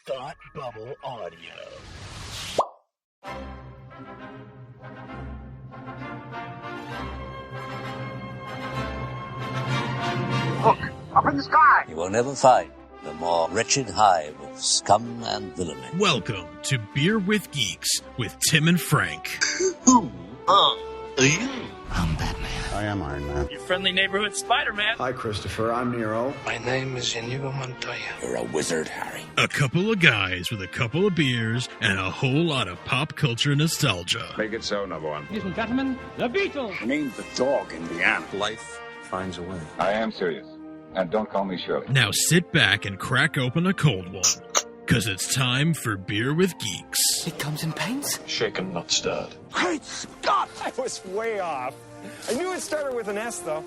Thought Bubble Audio. Look, up in the sky! You will never find the more wretched hive of scum and villainy. Welcome to Beer with Geeks with Tim and Frank. Who are you? I'm Batman. I am Iron Man. Your friendly neighborhood Spider-Man. Hi, Christopher. I'm Nero. My name is Inigo Montoya. You're a wizard, Harry. A couple of guys with a couple of beers and a whole lot of pop culture nostalgia. Make it so, number one. Ladies and gentlemen, the Beatles. Named the dog Indiana. Life finds a way. I am serious. And don't call me Shirley. Now sit back and crack open a cold one, because it's time for Beer with Geeks. It comes in paints? Shaken, not stirred. Great Scott! I was way off. I knew it started with an S, though.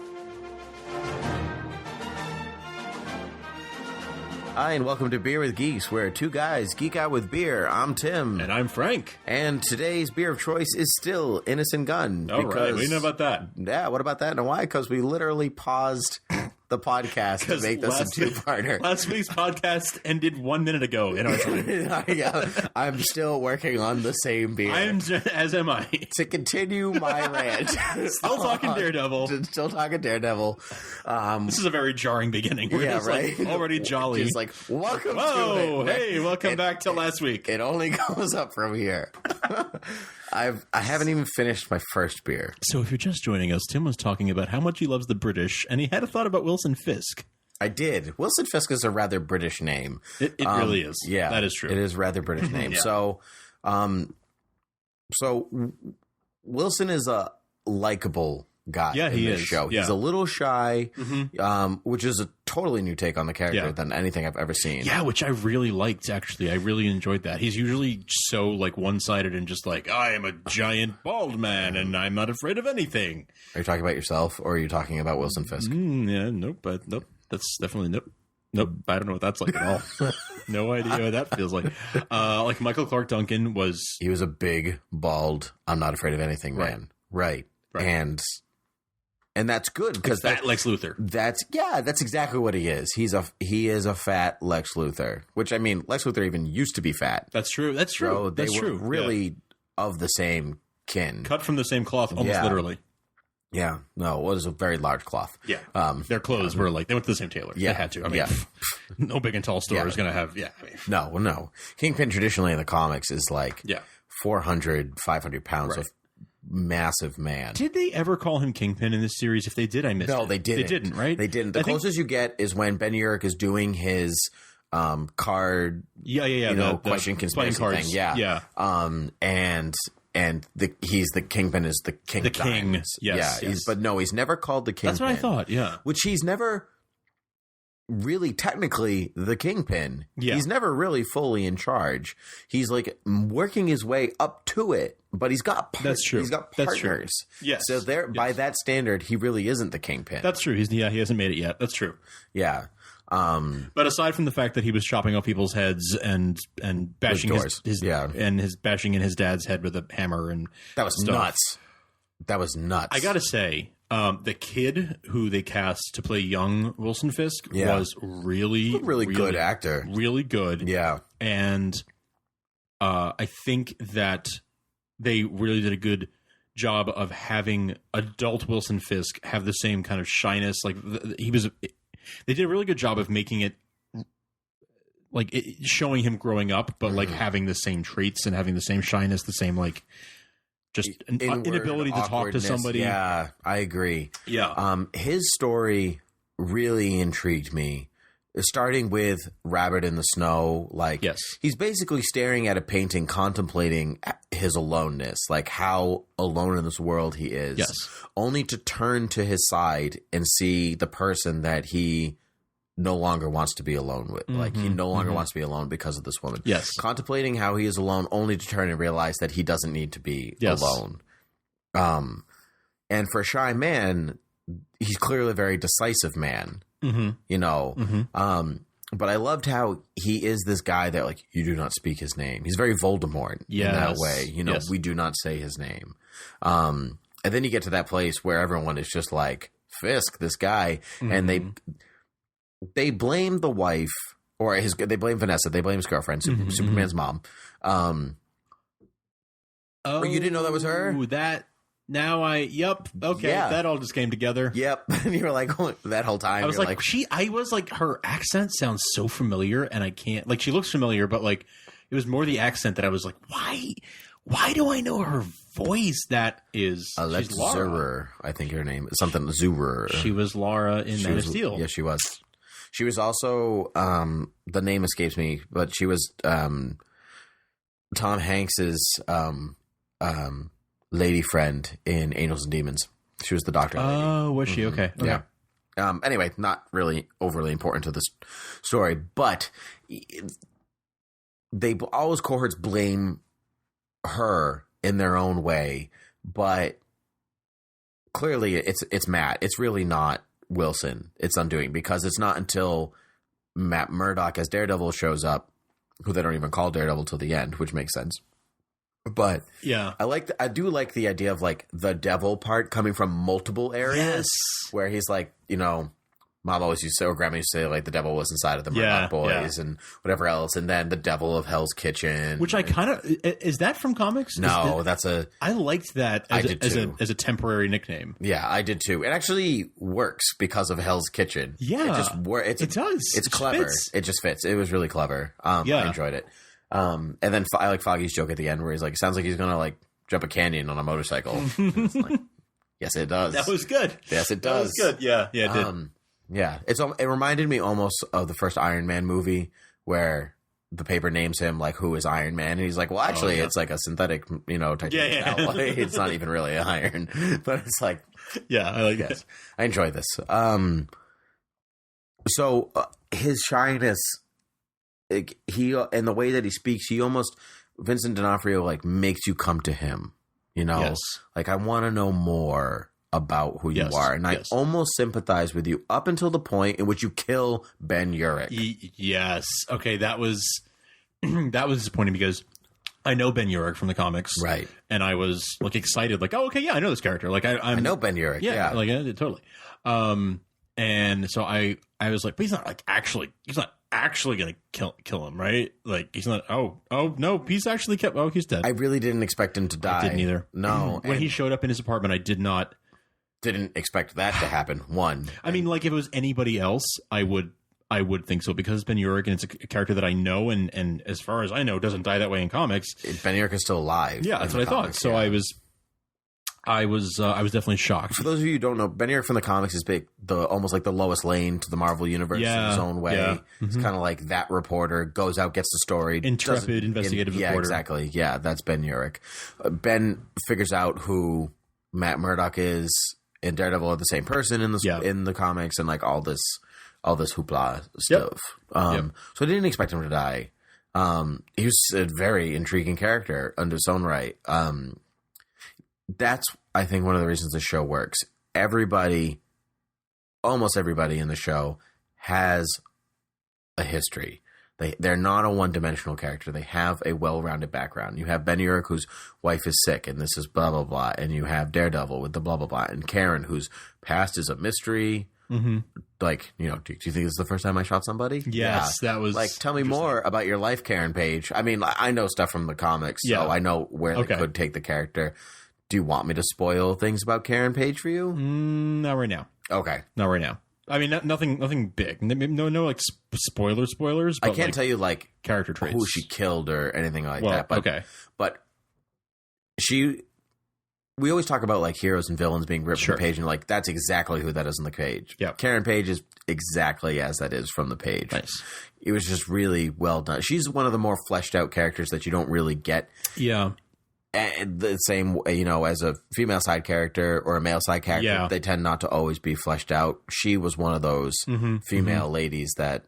Hi, and welcome to Beer with Geeks, where two guys geek out with beer. I'm Tim. And I'm Frank. And today's beer of choice is still Innocent Gun. All right, we know about that. Yeah, what about that and why? Because we literally paused the podcast to make this a two-parter. Last week's podcast ended 1 minute ago in our time. Yeah, I'm still working on the same beer. As am I. To continue my rant. Still talking Daredevil. Still talking Daredevil. This is a very jarring beginning. We're just right? like already jolly. Just like, welcome to Whoa, it. Hey, welcome back to last week. It only goes up from here. I haven't even finished my first beer. So if you're just joining us, Tim was talking about how much he loves the British, and he had a thought about Wilson Fisk. I did. Wilson Fisk is a rather British name. It really is. Yeah, that is true. It is a rather British name. Yeah. So Wilson is a likable guy. Yeah, he is. Show. Yeah. He's a little shy, which is a totally new take on the character than anything I've ever seen. Yeah, which I really liked, actually. I really enjoyed that. He's usually so, like, one-sided and just like, I am a giant bald man and I'm not afraid of anything. Are you talking about yourself or are you talking about Wilson Fisk? Yeah, nope. That's definitely nope. Nope. I don't know what that's like at all. No idea what that feels like. Like Michael Clark Duncan was... He was a big, bald, I'm not afraid of anything man. Right. And that's good because that Lex Luthor. That's exactly what he is. He is a fat Lex Luthor, which I mean, Lex Luthor even used to be fat. That's true. That's true. So they That's were true. really of the same kin, cut from the same cloth, almost literally. Yeah, no, it was a very large cloth. Yeah, their clothes were like they went to the same tailor. Yeah, they had to. I mean, no big and tall store is going to have. Yeah, I mean. No. Kingpin traditionally in the comics is like 400, 500 pounds of massive man. Did they ever call him Kingpin in this series? If they did, I missed it. No, they didn't. They didn't, right? They didn't. The closest you get is when Ben Urich is doing his card, question conspiracy cards. thing. Yeah. He's the Kingpin is the king. The king. Diamonds. Yes. Yeah. But no, he's never called the Kingpin. That's what I thought. Yeah. Which he's never really technically the Kingpin. Yeah. He's never really fully in charge. He's like working his way up to it, but he's got That's true. He's got partners. That's true. Yes. So by that standard, he really isn't the Kingpin. That's true. He hasn't made it yet. That's true. Yeah. But aside from the fact that he was chopping off people's heads and bashing his bashing in his dad's head with a hammer and that was nuts. That was nuts. I gotta say, the kid who they cast to play young Wilson Fisk was really good actor. Really good. Yeah. And I think that they really did a good job of having adult Wilson Fisk have the same kind of shyness. Like they did a really good job of making it like showing him growing up, but like having the same traits and having the same shyness, the same like just an inability to talk to somebody. Yeah, I agree. Yeah. His story really intrigued me. Starting with Rabbit in the Snow, like he's basically staring at a painting, contemplating his aloneness, like how alone in this world he is. Yes. Only to turn to his side and see the person that he no longer wants to be alone with. Like he no longer wants to be alone because of this woman. Yes. Contemplating how he is alone, only to turn and realize that he doesn't need to be alone. And for a shy man, he's clearly a very decisive man. But I loved how he is this guy that like you do not speak his name. He's very Voldemort in that way. We do not say his name. And then you get to that place where everyone is just like Fisk, this guy, and they blame the wife or they blame Vanessa. They blame his girlfriend, Superman's mom. Oh, you didn't know that was her? That all just came together. Yep. And you were like, that whole time. I was like, her accent sounds so familiar, and I can't, like, she looks familiar, but like, it was more the accent that I was like, why do I know her voice? That is, Alex Zurer, I think her name is something Zurer. She was Laura in Man of Steel. Yeah, she was. She was also, the name escapes me, but she was Tom Hanks's lady friend in Angels and Demons. She was the doctor lady. Oh, was she? Okay. Yeah. Anyway, not really overly important to this story, but all his cohorts blame her in their own way, but clearly it's Matt. It's really not Wilson. It's undoing, because it's not until Matt Murdock as Daredevil shows up, who they don't even call Daredevil till the end, which makes sense. But yeah, I do like the idea of like the devil part coming from multiple areas, where he's like, Mom always used to say, or Grandma used to say, like, the devil was inside of the Murdoch boys and whatever else, and then the devil of Hell's Kitchen, which I kind of is that from comics? No, I liked that as a temporary nickname. Yeah, I did too. It actually works because of Hell's Kitchen. Yeah, it does. It's clever. Fits. It just fits. It was really clever. I enjoyed it. And then I like Foggy's joke at the end where he's like, sounds like he's gonna like jump a canyon on a motorcycle. It's like, yes, it does. That was good. Yes, it does. That was good. Yeah, it did. Yeah, it reminded me almost of the first Iron Man movie where the paper names him like, who is Iron Man, and he's like, well, actually, it's like a synthetic, titanium alloy. It's not even really iron, but it's like, I like it. I enjoy this. So his shyness, he and the way that he speaks, he almost Vincent D'Onofrio like makes you come to him. Like, I want to know more about who you are, and I almost sympathize with you up until the point in which you kill Ben Urich. Yes. Okay, that was disappointing because I know Ben Urich from the comics, right? And I was like excited, like, oh, okay, yeah, I know this character. Like, I know Ben Urich, like totally. And so I was like, but he's not actually gonna kill him, right? Like, he's not. Oh no, he's actually kept. Oh, he's dead. I really didn't expect him to die. I didn't either. No, when he showed up in his apartment, I didn't expect that to happen. I mean, like, if it was anybody else, I would think so, because it's Ben Urich and it's a character that I know, and as far as I know, doesn't die that way in comics. Ben Urich is still alive. Yeah, that's what I thought. So I was definitely shocked. For those of you who don't know, Ben Urich from the comics is almost like the Lois Lane to the Marvel universe in his own way. Yeah. It's kind of like that reporter goes out, gets the story, intrepid investigative reporter. Yeah, exactly. Yeah, that's Ben Urich. Ben figures out who Matt Murdock is, and Daredevil are the same person in the comics, and like all this hoopla stuff. So I didn't expect him to die. He was a very intriguing character under his own right. That's, I think, one of the reasons the show works. Almost everybody in the show has a history. They're not a one-dimensional character. They have a well-rounded background. You have Ben Urich, whose wife is sick, and this is blah, blah, blah. And you have Daredevil with the blah, blah, blah. And Karen, whose past is a mystery. Mm-hmm. Like, do you think this is the first time I shot somebody? Yes, that was... Like, tell me more about your life, Karen Page. I mean, I know stuff from the comics, so I know where they could take the character. Do you want me to spoil things about Karen Page for you? Not right now. Okay. Not right now. I mean, nothing big. No, like spoilers. But I can't tell you like character traits, who she killed or anything like that. But, but we always talk about like heroes and villains being ripped from the page, and like that's exactly who that is on the page. Yeah, Karen Page is exactly as that is from the page. Nice. It was just really well done. She's one of the more fleshed out characters that you don't really get. Yeah. And the same, as a female side character or a male side character, they tend not to always be fleshed out. She was one of those female ladies that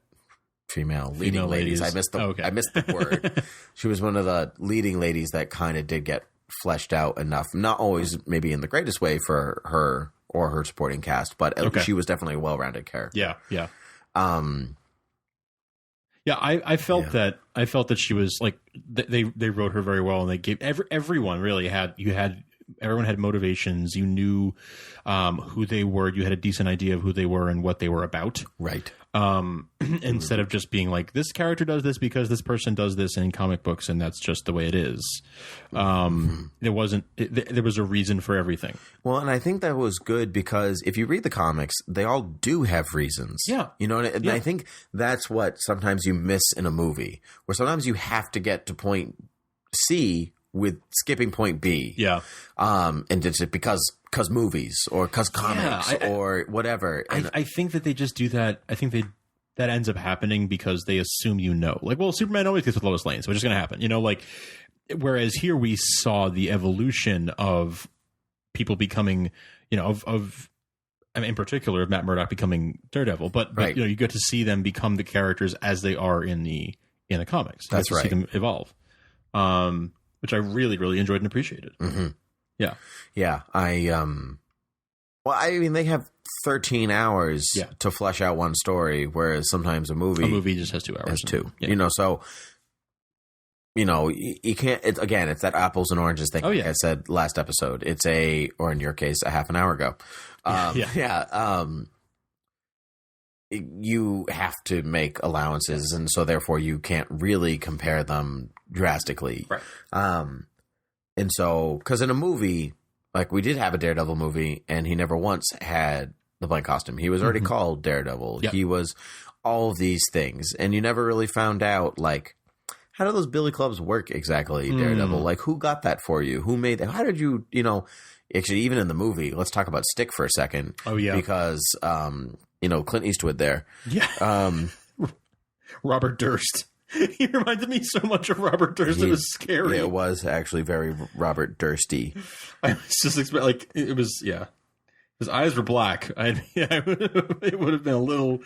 leading ladies. I missed the word. She was one of the leading ladies that kind of did get fleshed out enough. Not always maybe in the greatest way for her or her supporting cast, but she was definitely a well-rounded character. Yeah, yeah. Yeah, I felt that she was like they wrote her very well, and they gave everyone really everyone had motivations. You knew who they were. You had a decent idea of who they were and what they were about. Right. Instead of just being like, this character does this because this person does this in comic books, and that's just the way it is. There was a reason for everything. Well, and I think that was good because if you read the comics, they all do have reasons. Yeah. You know, and I think that's what sometimes you miss in a movie, where sometimes you have to get to point C with skipping point B. Yeah. And it's because movies or because comics or whatever. And I think that they just do that. I think that ends up happening because they assume like, well, Superman always gets with Lois Lane, so it's just going to happen. You know, like, whereas here we saw the evolution of people becoming, you know, I mean, in particular, of Matt Murdock becoming Daredevil, but you know, you get to see them become the characters as they are in the comics. That's right. See them evolve, which I really, really enjoyed and appreciated. Mm-hmm. Yeah. Yeah. Well, I mean, they have 13 hours to flesh out one story, whereas sometimes a movie just has 2 hours. Has 2. Yeah. You know, so, you know, you can't, it's that apples and oranges thing. Like I said last episode, or in your case, a half an hour ago. You have to make allowances, and so therefore you can't really compare them drastically. Right. And so, because in a movie, like we did have a Daredevil movie, and he never once had the blank costume. He was already called Daredevil. Yep. He was all of these things, and you never really found out, like, how do those billy clubs work exactly, Daredevil? Like, who got that for you? Who made that? How did you, you know, actually, even in the movie, let's talk about Stick for a second. Oh, yeah. Because, you know, Clint Eastwood there. Yeah. Robert Durst. He reminded me so much of Robert Durst. It was scary. It was actually very Robert Dursty. I was just expecting, like, it was, his eyes were black. It would have been a little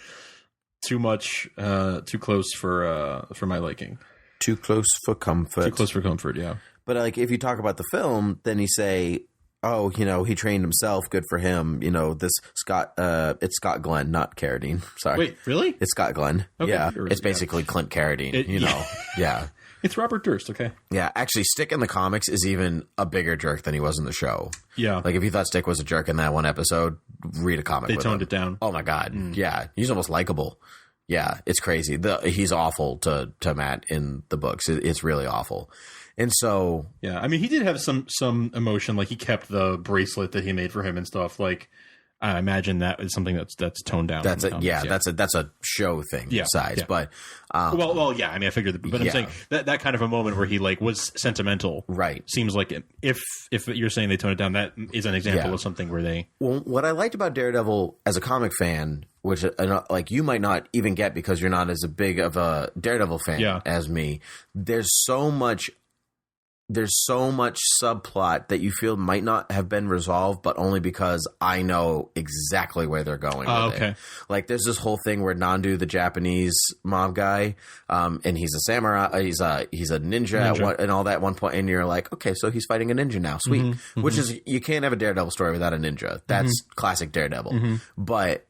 too much, too close for my liking. Too close for comfort. Too close for comfort, yeah. But, like, if you talk about the film, then you say, oh, you know, he trained himself. Good for him. You know, it's Scott Glenn, not Carradine. Sorry. Wait, really? It's Scott Glenn. Okay. Yeah. It's basically Clint Carradine, you know. Yeah. It's Robert Durst, okay. Yeah. Actually, Stick in the comics is even a bigger jerk than he was in the show. Yeah. Like, if you thought Stick was a jerk in that one episode, read a comic with him. They toned it down. Oh, my God. Yeah. He's almost likable. Yeah. It's crazy. He's awful to Matt in the books. It's really awful. And so, yeah, I mean, he did have some emotion. Like, he kept the bracelet that he made for him and stuff. Like, I imagine that is something that's toned down. That's a show thing. Besides, but yeah. I mean, I figured, but I'm saying that kind of a moment where he like was sentimental, right? Seems like if you're saying they tone it down, that is an example of something where they. Well, what I liked about Daredevil as a comic fan, which like you might not even get because you're not as big of a Daredevil fan as me. There's so much subplot that you feel might not have been resolved, but only because I know exactly where they're going with it. Like, there's this whole thing where Nandu, the Japanese mob guy, and he's a samurai, he's a ninja. And all that at one point, and you're like, okay, so he's fighting a ninja now, sweet. Mm-hmm. Which is, you can't have a Daredevil story without a ninja. That's classic Daredevil. But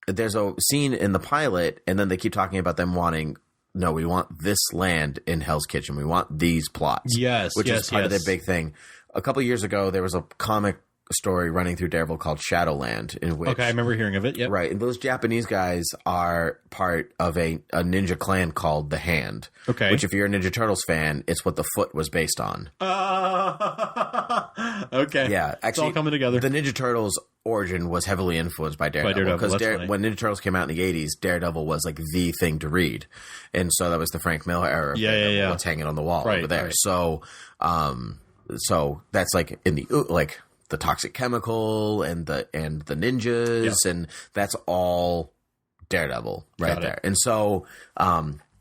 there's a scene in the pilot, and then they keep talking about them wanting. No, we want this land in Hell's Kitchen. We want these plots. Which is part of their big thing. A couple of years ago, there was a comic story running through Daredevil called Shadowland. In which, I remember hearing of it. Yep. Right. And those Japanese guys are part of a ninja clan called the Hand. Okay. Which, if you're a Ninja Turtles fan, it's what the Foot was based on. Okay. Yeah. Actually, it's all coming together. The Ninja Turtles origin was heavily influenced by Daredevil. Because when Ninja Turtles came out in the 80s, Daredevil was like the thing to read. And so that was the Frank Miller era. Yeah. What's hanging on the wall over there. Right. So that's like in the like the toxic chemical and the ninjas and that's all Daredevil right there. And so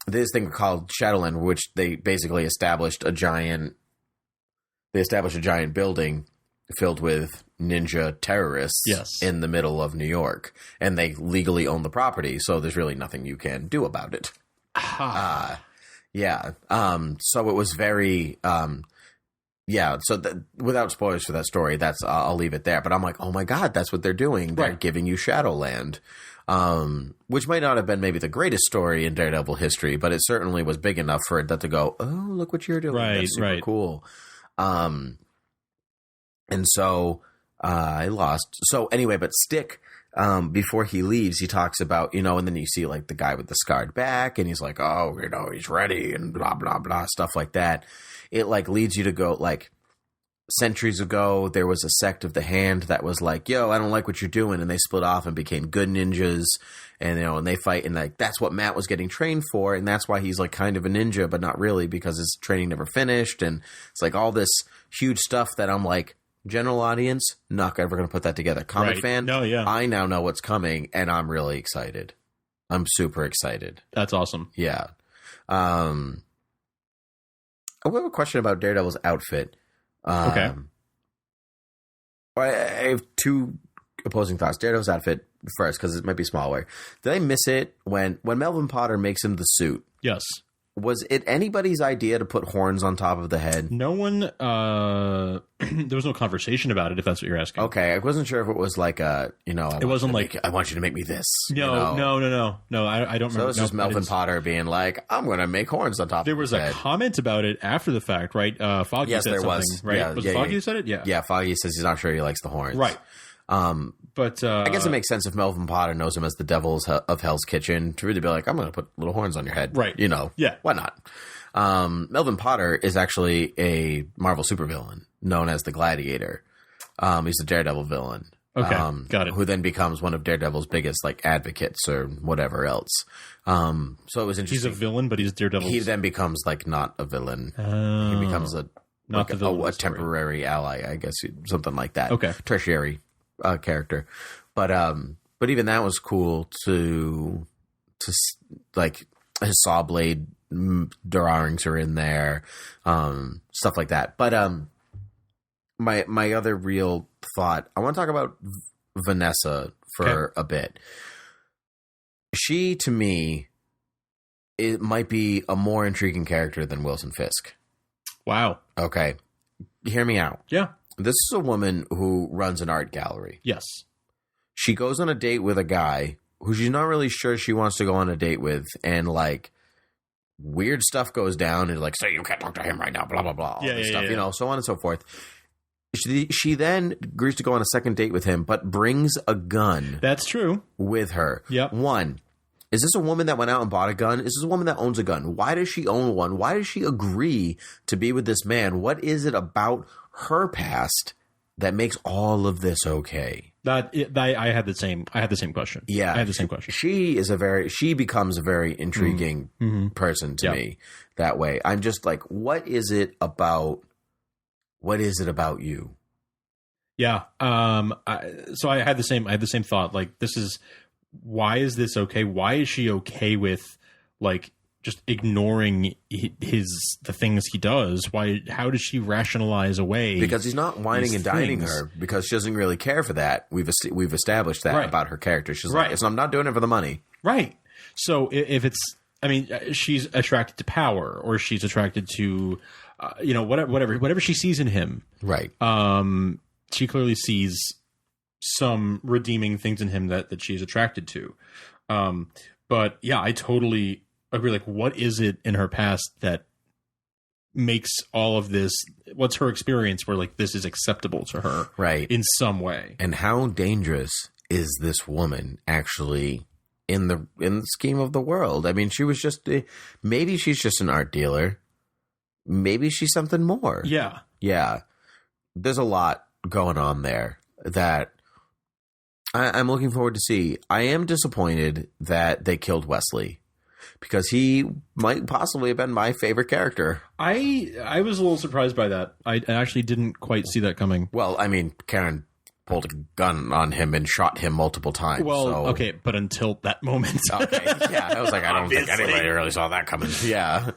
this thing called Shadowland, which they basically established a giant building filled with ninja terrorists in the middle of New York, and they legally own the property, so there's really nothing you can do about it. So it was very so without spoilers for that story, I'll leave it there, but I'm like, oh my God, that's what they're doing. They're giving you Shadowland, which might not have been maybe the greatest story in Daredevil history, but it certainly was big enough for that to go, oh, look what you're doing. That's super cool. And so I lost. So anyway, but Stick, before he leaves, he talks about, and then you see like the guy with the scarred back and he's like, oh, he's ready and blah, blah, blah, stuff like that. It like leads you to go like centuries ago, there was a sect of the Hand that was like, yo, I don't like what you're doing. And they split off and became good ninjas and, and they fight. And like, that's what Matt was getting trained for. And that's why he's like kind of a ninja, but not really because his training never finished. And it's like all this huge stuff that I'm like, general audience, not ever going to put that together. Comic fan, no, yeah. I now know what's coming, and I'm really excited. I'm super excited. That's awesome. Yeah. I have a question about Daredevil's outfit. Okay. I have two opposing thoughts. Daredevil's outfit first, because it might be smaller. Did I miss it when Melvin Potter makes him the suit? Yes. Was it anybody's idea to put horns on top of the head? No one, there was no conversation about it, if that's what you're asking. Okay, I wasn't sure if it was like a, it wasn't like, I want you to make me this. No, no, I don't remember. So it was just Melvin Potter being like, I'm going to make horns on top of the head. There was a comment about it after the fact, right? Foggy said something, right? Yeah, was it Foggy who said it? Yeah. Yeah, Foggy says he's not sure he likes the horns. Right. But I guess it makes sense if Melvin Potter knows him as the Devils of Hell's Kitchen to really be like, I'm going to put little horns on your head. Right. Yeah. Why not? Melvin Potter is actually a Marvel supervillain known as the Gladiator. He's a Daredevil villain. Okay, got it. Who then becomes one of Daredevil's biggest like advocates or whatever else. So it was interesting. He's a villain, but he's Daredevil. He then becomes like not a villain. He becomes a temporary ally, I guess, something like that. Okay, tertiary character. But even that was cool to like his saw blade drawings are in there, stuff like that. But my other real thought, I want to talk about Vanessa for a bit. She, to me, it might be a more intriguing character than Wilson Fisk. Wow. Okay. Hear me out. Yeah. This is a woman who runs an art gallery. Yes. She goes on a date with a guy who she's not really sure she wants to go on a date with, and like weird stuff goes down and like, say you can't talk to him right now, blah, blah, blah, all this stuff, so on and so forth. She then agrees to go on a second date with him, but brings a gun. That's true. With her. Yep. One, is this a woman that went out and bought a gun? Is this a woman that owns a gun? Why does she own one? Why does she agree to be with this man? What is it about her past that makes all of this okay? I had the same question. Yeah. I had the same question. She becomes a very intriguing person to me that way. I'm just like, what is it about you? Yeah. So I had the same thought. Like, why is this okay? Why is she okay with like just ignoring the things he does? How does she rationalize away? Because he's not whining and dining her, because she doesn't really care for that. We've established that about her character. She's like, so I'm not doing it for the money. Right. So if it's, she's attracted to power, or she's attracted to, whatever she sees in him. Right. She clearly sees some redeeming things in him that she's attracted to. But yeah, I totally agree. Like, what is it in her past that makes all of this? What's her experience where like this is acceptable to her, right, in some way? And how dangerous is this woman actually in the scheme of the world? I mean, she was just maybe she's just an art dealer. Maybe she's something more. Yeah. Yeah. There's a lot going on there that I'm looking forward to see. I am disappointed that they killed Wesley, because he might possibly have been my favorite character. I was a little surprised by that. I actually didn't quite see that coming. Well, I mean, Karen pulled a gun on him and shot him multiple times. Well, so. Okay, but until that moment. Okay, yeah. I was like, I don't think anybody really saw that coming. Yeah.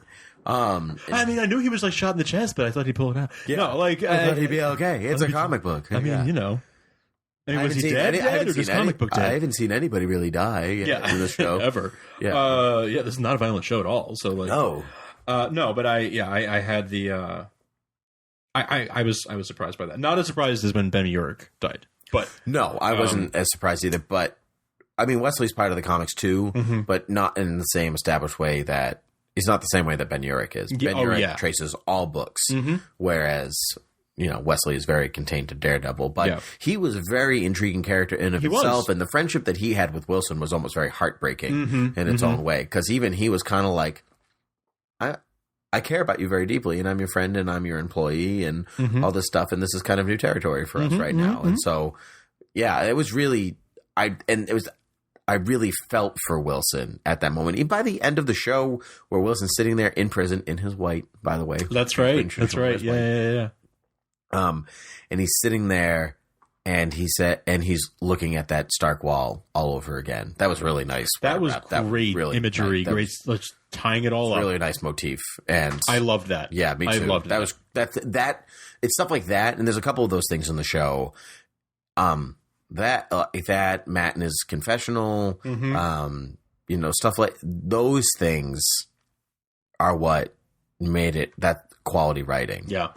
I knew he was like shot in the chest, but I thought he'd pull it out. Yeah. No, like I thought he'd be okay. It's a comic book. I mean, was he dead or just comic book dead? I haven't seen anybody really die in the show ever. Yeah. This is not a violent show at all. So like, no, but I had the I was surprised by that. Not as surprised as when Ben Urich died, but no, I wasn't as surprised either. But I mean, Wesley's part of the comics too, but not in the same established way that. He's not the same way that Ben Urich is. Ben Urich traces all books, whereas Wesley is very contained to Daredevil, but he was a very intriguing character in of himself, and the friendship that he had with Wilson was almost very heartbreaking in its own way, because even he was kind of like, I care about you very deeply, and I'm your friend, and I'm your employee, and all this stuff, and this is kind of new territory for us right now. And so, yeah, it was really, I really felt for Wilson at that moment. Even by the end of the show, where Wilson's sitting there in prison in his white, by the way. That's right. That's right. Yeah. And he's sitting there, and he's looking at that Stark wall all over again. That was really nice. That was great imagery. Great, let's tying it all up. Really nice motif, and I loved that. Yeah, me too. I loved that. That it's stuff like that, and there's a couple of those things in the show. That Matt in his confessional, stuff like those things are what made it that quality writing. Yeah.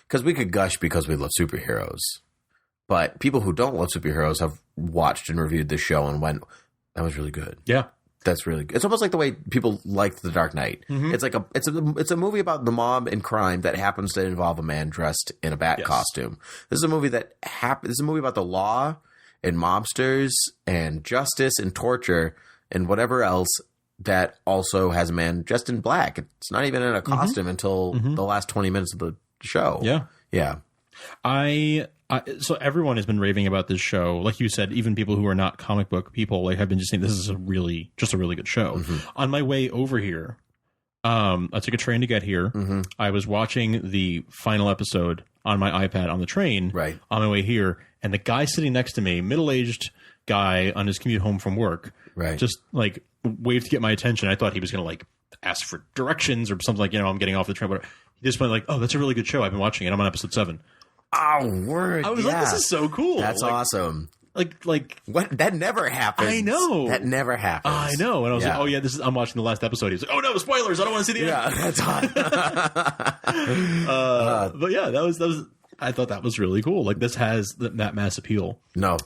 Because we could gush because we love superheroes, but people who don't love superheroes have watched and reviewed this show and went, "That was really good." Yeah, that's really good. It's almost like the way people liked The Dark Knight. It's like it's a movie about the mob and crime that happens to involve a man dressed in a bat costume. This is a movie This is a movie about the law and mobsters and justice and torture and whatever else that also has a man dressed in black. It's not even in a costume until the last 20 minutes of the show. Yeah. So everyone has been raving about this show. Like you said, even people who are not comic book people have been just saying this is a really good show. On my way over here, I took a train to get here. I was watching the final episode on my iPad on the train on my way here, and the guy sitting next to me, middle-aged guy on his commute home from work, just like waved to get my attention. I thought he was going to like ask for directions or something like, I'm getting off the train. But he just went like, "Oh, that's a really good show. I've been watching it. I'm on episode 7. Oh, word! I was like, "This is so cool. That's awesome." Like what? That never happens. I know that never happens. I know. And I was like, "Oh yeah, I'm watching the last episode." He was like, "Oh no, spoilers! I don't want to see the end." Yeah, that's hot. But yeah, that was. I thought that was really cool. Like this has that mass appeal. No,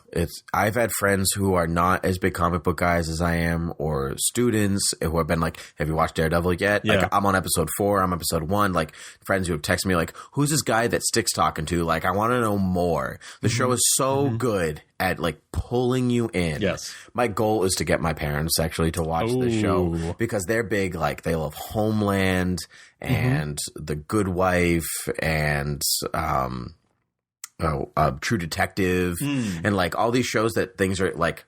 I've had friends who are not as big comic book guys as I am, or students who have been like, "Have you watched Daredevil yet?" Yeah. Like, I'm on episode 4. I'm episode 1. Like friends who have texted me like, "Who's this guy that Stick's talking to?" Like, I want to know more. The show is so good at like pulling you in. Yes. My goal is to get my parents actually to watch this show because they're big. Like they love Homeland and The Good Wife and True Detective and like all these shows that things are like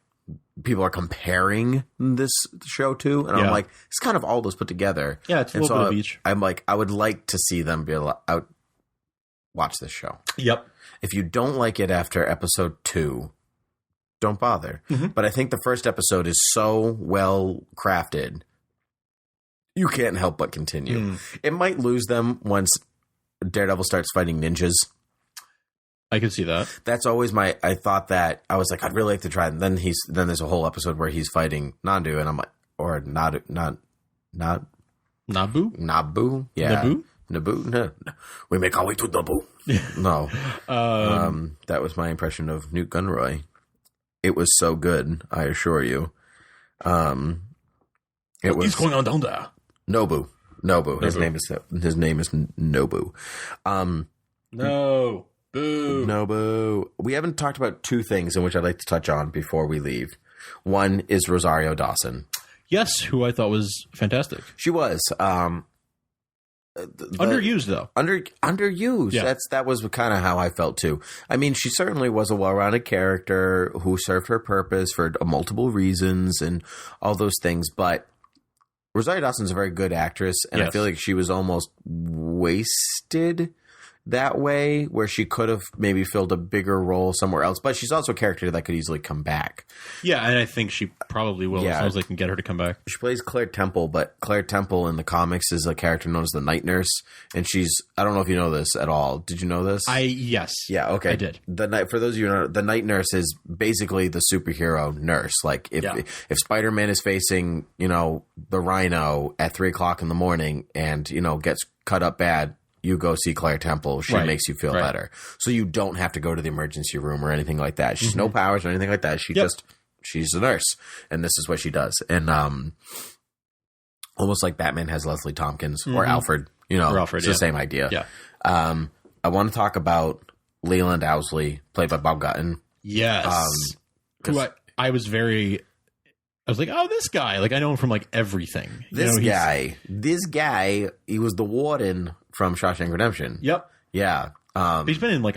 people are comparing this show to, and I'm like, it's kind of all those put together. Yeah, it's a little bit of each. I'm like, I would like to see them be able to watch this show. Yep. If you don't like it after episode 2, don't bother. But I think the first episode is so well crafted, you can't help but continue. It might lose them once Daredevil starts fighting ninjas. I could see that. That's always I thought that I was like, I'd really like to try it. And then there's a whole episode where he's fighting Nandu, and I'm like, or Nabu? Yeah. Naboo? No. We make our way to Naboo. No. That was my impression of Newt Gunroy. It was so good, I assure you. What's going on down there? Nobu. His name is Nobu. No. Boo. Nobu. We haven't talked about 2 things in which I'd like to touch on before we leave. One is Rosario Dawson. Yes, who I thought was fantastic. She was. Underused, though. Underused. Yeah. That was kind of how I felt, too. I mean, she certainly was a well-rounded character who served her purpose for multiple reasons and all those things, but Rosario Dawson's a very good actress, and I feel like she was almost wasted that way, where she could have maybe filled a bigger role somewhere else. But she's also a character that could easily come back. Yeah, and I think she probably will as long as they can get her to come back. She plays Claire Temple, but Claire Temple in the comics is a character known as the Night Nurse, and she's – I don't know if you know this at all. Did you know this? Yes. Yeah, okay. I did. For those of you who know, the Night Nurse is basically the superhero nurse. Like if Spider-Man is facing, the Rhino at 3 o'clock in the morning and, gets cut up bad, you go see Claire Temple. She makes you feel better. So you don't have to go to the emergency room or anything like that. She's no powers or anything like that. She's a nurse, and this is what she does. And almost like Batman has Leslie Tompkins or Alfred, Or Alfred, it's the same idea. Yeah. I want to talk about Leland Owsley, played by Bob Gutton. Yes. Who I was like, oh, this guy. Like, I know him from, like, everything. This guy, he was the warden from Shawshank Redemption. Yep. Yeah. He's been in, like,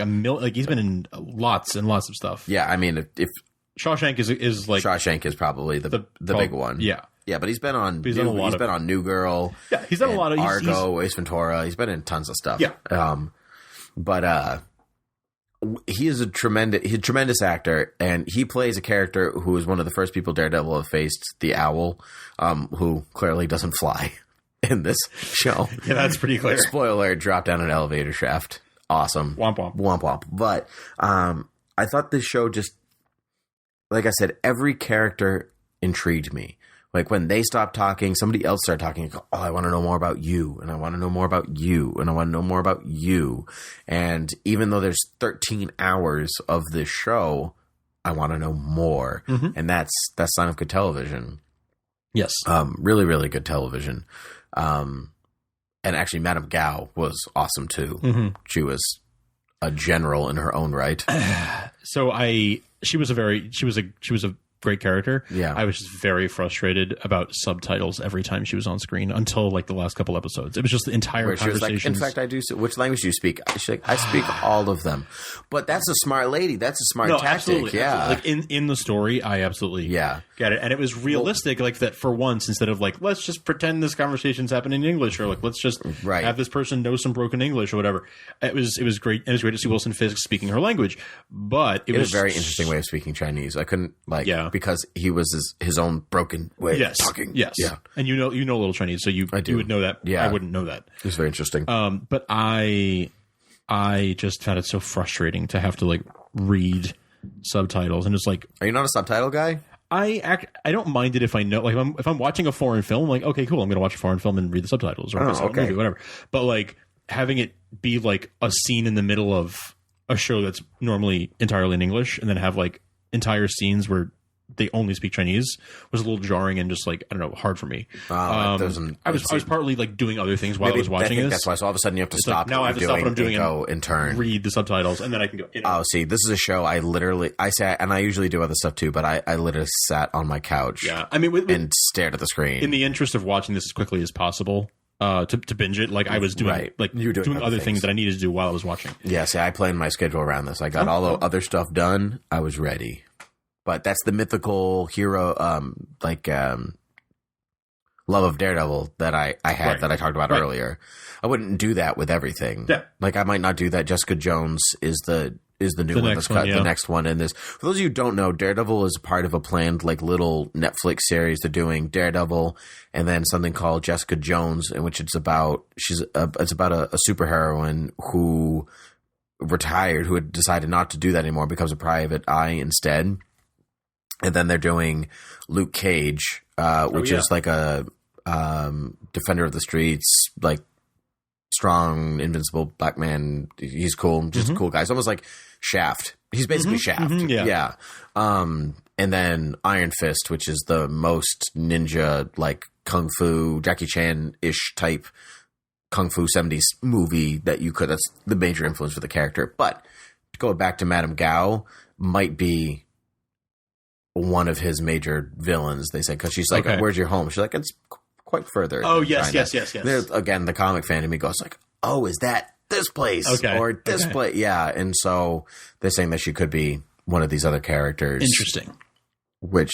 he's been in lots and lots of stuff. Yeah, I mean, if Shawshank is like... Shawshank is probably the big one. Yeah. Yeah, but he's been on New Girl. Yeah, he's done a lot of... Argo, Ace Ventura. He's been in tons of stuff. Yeah. But he is a tremendous actor, and he plays a character who is one of the first people Daredevil have faced, the Owl, who clearly doesn't fly in this show. Yeah, that's pretty clear. Spoiler, drop down an elevator shaft. Awesome. Womp womp. Womp womp. But I thought this show just, like I said, every character intrigued me. Like, when they stopped talking, somebody else started talking. Oh, I want to know more about you, and I want to know more about you, and I want to know more about you. And even though there's 13 hours of this show, I want to know more. Mm-hmm. And that's sign of good television. Yes. Really, really good television. And actually, Madame Gao was awesome too. Mm-hmm. She was a general in her own right. So she was a great character. Yeah. I was just very frustrated about subtitles every time she was on screen until like the last couple episodes. It was just the entire conversation. Like, in fact, I do. Which language do you speak? She's like, I speak all of them. But that's a smart lady. That's a smart tactic. Absolutely, yeah. Absolutely. Like in the story, I absolutely get it. And it was realistic, like that for once, instead of like, let's just pretend this conversation's happening in English, or like, let's just have this person know some broken English or whatever. It was great. And it was great to see Wilson Fisk speaking her language. But it was a very interesting way of speaking Chinese. I couldn't because he was his own broken way of talking. Yes. Yeah. And you know a little Chinese, so you would know that. Yeah. I wouldn't know that. It's very interesting. But I just found it so frustrating to have to like read subtitles, and it's like, are you not a subtitle guy? I don't mind it if I know, like if I'm watching a foreign film, I'm like, okay, cool, I'm going to watch a foreign film and read the subtitles, or movie, whatever. But like having it be like a scene in the middle of a show that's normally entirely in English, and then have like entire scenes where they only speak Chinese was a little jarring and just like, I don't know, hard for me. I was partly like doing other things while I was watching this. That's why. So all of a sudden you have to stop. Like, now I have to stop what I'm doing and go and turn, read the subtitles, and then I can go. Oh, see, this is a show I sat, and I usually do other stuff too, but I literally sat on my couch. Yeah, I mean, and stared at the screen in the interest of watching this as quickly as possible. To binge it, like I was doing, doing other things that I needed to do while I was watching. Yeah, see, I planned my schedule around this. I got all the other stuff done. I was ready. But that's the mythical hero, love of Daredevil that I had that I talked about earlier. I wouldn't do that with everything. Yeah. Like, I might not do that. Jessica Jones is the new one that's cut. The next one in this. For those of you who don't know, Daredevil is part of a planned like little Netflix series. They're doing Daredevil and then something called Jessica Jones, in which it's about a superheroine who retired, who had decided not to do that anymore, becomes a private eye instead. And then they're doing Luke Cage, which is like a defender of the streets, like strong, invincible black man. He's cool, just a cool guy. It's almost like Shaft. He's basically Shaft. Mm-hmm, yeah. And then Iron Fist, which is the most ninja, like kung fu, Jackie Chan-ish type kung fu 70s movie that you could. That's the major influence for the character. But to go back to Madame Gao, might be one of his major villains, they say, because she's like, where's your home? She's like, it's quite further. Oh, yes. Again, the comic fan in me goes like, oh, is that this place? Or this place? Yeah. And so they're saying that she could be one of these other characters. Interesting. Which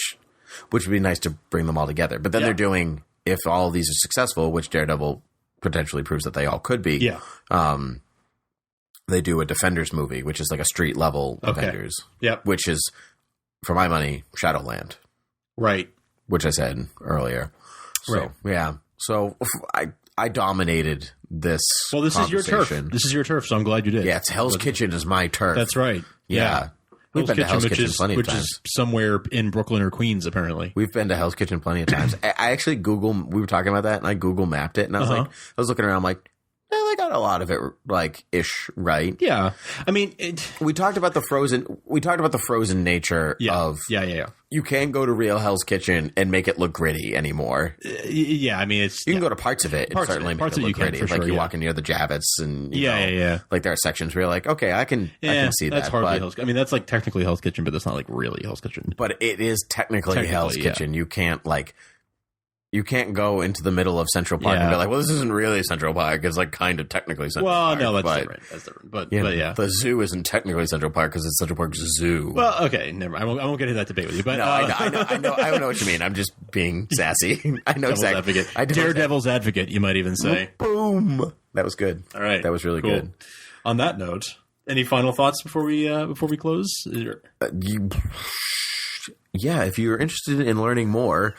would be nice to bring them all together. But then they're doing, if all of these are successful, which Daredevil potentially proves that they all could be, they do a Defenders movie, which is like a street level Defenders. Yep. Which is, for my money, Shadowland. Right. Which I said earlier. So, yeah. So I dominated this. Well, this is your turf. This is your turf, so I'm glad you did. Yeah, it's Hell's Kitchen is my turf. That's right. Yeah. We've been to Hell's Kitchen plenty of times. Which is somewhere in Brooklyn or Queens, apparently. We've been to Hell's Kitchen plenty of times. I actually we were talking about that, and I Google mapped it, and I was like, I was looking around, I'm like, no, they got a lot of it like ish right. Yeah, I mean, we talked about the frozen nature of you can't go to Real Hell's Kitchen and make it look gritty anymore. Yeah, I mean, you can go to parts of it and certainly make it look gritty. Like you walk in near the Javits and you know, like there are sections where you're like, okay, I can see that's that. Hardly Hell's. I mean, that's like technically Hell's Kitchen, but that's not like really Hell's Kitchen. But it is technically Hell's Kitchen. You can't go into the middle of Central Park and be like, well, this isn't really Central Park. It's like kind of technically Central Park. Well, no, that's different. That's different. But yeah. The zoo isn't technically Central Park because it's Central Park Zoo. Well, okay. Never mind. I won't get into that debate with you. But no, I know what you mean. I'm just being sassy. I know exactly. Daredevil's advocate, you might even say. Boom. That was good. All right. That was really good. On that note, any final thoughts before we close? Yeah, if you're interested in learning more,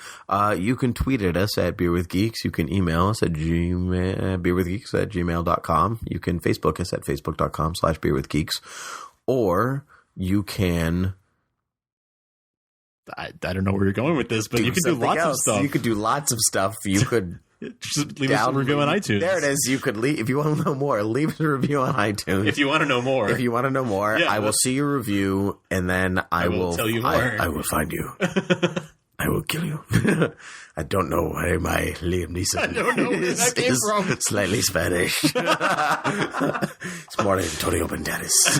you can tweet at us at Beer with Geeks. You can email us at beerwithgeeks@gmail.com. You can Facebook us at facebook.com/beerwithgeeks. Or you can... I don't know where you're going with this, but you can do lots of stuff. You could do lots of stuff. You could... Just leave us a review on iTunes. There it is. You could leave if you want to know more. Leave us a review on iTunes. If you want to know more, I will see your review and then I will tell you more. I will find you. I will kill you. I don't know why my Liam Neeson. I don't know where that came from. Slightly Spanish. It's more Antonio Banderas.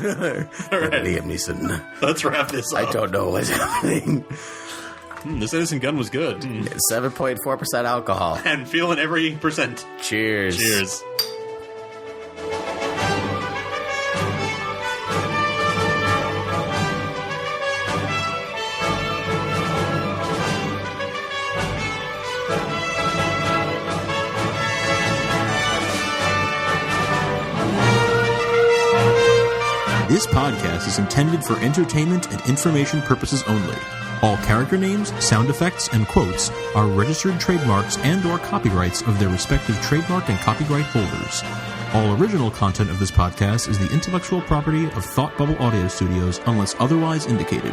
Right. Liam Neeson. Let's wrap this up. I don't know what's happening. This Innocent Gun was good. 7.4% alcohol. And feeling every percent. Cheers. Cheers. This podcast is intended for entertainment and information purposes only. All character names, sound effects, and quotes are registered trademarks and/or copyrights of their respective trademark and copyright holders. All original content of this podcast is the intellectual property of Thought Bubble Audio Studios unless otherwise indicated.